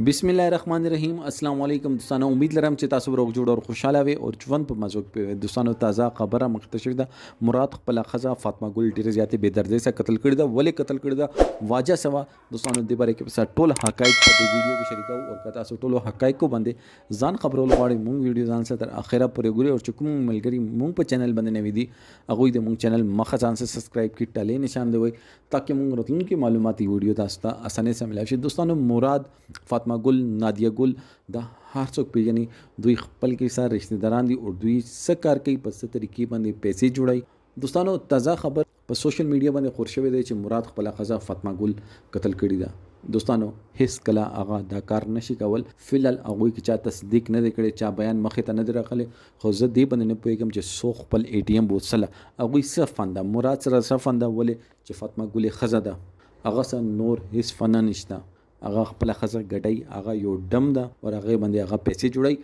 बिस्मिल्लाहिर्रहमानिर्रहीम अस्सलाम वालेकुम दोस्तों। उम्मीद लरम چې تاسو روغ جوړ او خوشاله وي او ژوند په مزو کې دوستانو تازه خبره مختصر ده مراد خپل خزه فاطمه ګل ډیره زیاتې بے دردۍ سره قتل کړی ده ولې قتل کړی ده واجه سوا دوستانو د باره کې په ټول حقایق په دې ویډیو کې شریکو او کته تاسو ټول حقایق کو باندې ځان خبرول غواړي مونږ ویډیو ځان سره تر اخره پورې ګوري او چې کوم ملګری مونږ په چینل باندې نوی دي هغه د مونږ چینل مخه ځان سره سبسکرایب کی ټاله نشان دی تاکہ مونږ راتلونکي معلوماتي ویډیو تاسو ته اسانه سره ملای شي دوستانو مراد فاطمه ګل نادیه ګل دا هر څوک پیژني دوی خپل کې سره رشتہ داران دي او دوی څه کار کوي په څه طریقې باندې پیسې جوړي دوستانو تازه خبر په سوشل میډیا باندې خور شوې ده چې مراد خپل خزه فاطمه ګل قتل کړی ده دوستانو هیڅ کله هغه دا کار نشي کول فلل هغه کې چا تصدیق نه کړي چا بیان مخې ته نه درغله خو زه دې باندې نه پوهیږم چې سو خپل اي ټي ایم بوتسله هغه څه فنده مراد سره څه فنده ولې چې فاطمه ګل خزه ده هغه سره نور هیڅ فن نشته هغه خپل خزه ګډي هغه یو دم ده او هغه باندې هغه پیسې جوړي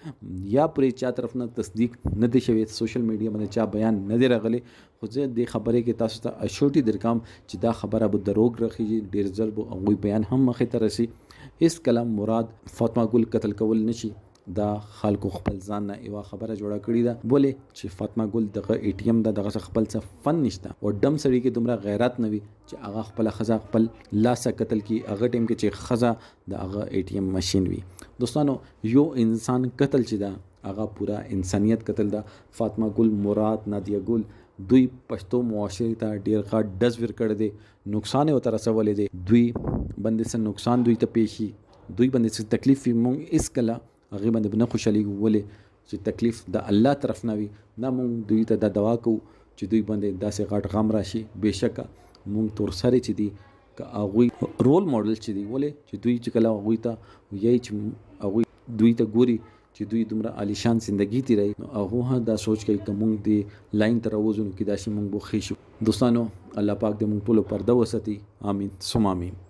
یا پرې چا طرف نه تصدیق نه دي شوی سوشل میډیا باندې چا بیان نه دی راغلی خو زه د خبرې کې تاسو ته اشوټي درکام چې دا خبره به دروغ رخي ډیر ځل به هغه بیان هم مخې ته رسي هیڅ کلام مراد فاطمه ګل قتل کول نشي دا خلکو خپل ځان نه یو خبره جوړه کړې ده بولې چې فاطمه ګل دغه اي ټي ایم دغه خپل څه فن نشته او دم سړی کې دومره غیرت نه وي چې هغه خپل خزه خپل لاسه قتل کی هغه ټیم کې چې خزه د هغه اي ټي ایم ماشين وي دوستانو یو انسان قتل چې دا هغه پورا انسانیت قتل دا فاطمه ګل مراد نادیه ګل دوی پښتو معاشري ته ډیر غټ ډز ور کړ دي نقصان او تر رسولې دي دوی باندې څه نقصان دوی ته پیشي دوی باندې څه تکلیف مونږ اس کله هغه باندې نه خوشالي ولې چې تکلیف د الله طرف نه وي نه مونږ دوی ته د دعا کو چې دوی باندې داسې غټ غم راشي بهشکه مونږ تور سره چې دي که هغه رول ماډل چې دی ولې چې دوی چې کله هغه ته یی چې هغه دوی ته ګوري چې دوی دومره عالیشان زندگی تیري نو هغه دا سوچ کوي چې مونږ دی لاین تر وځو کې دا شي مونږ بو خېشو دوستانو الله پاک دې مونږ ټول پرده وساتي امين ثم امين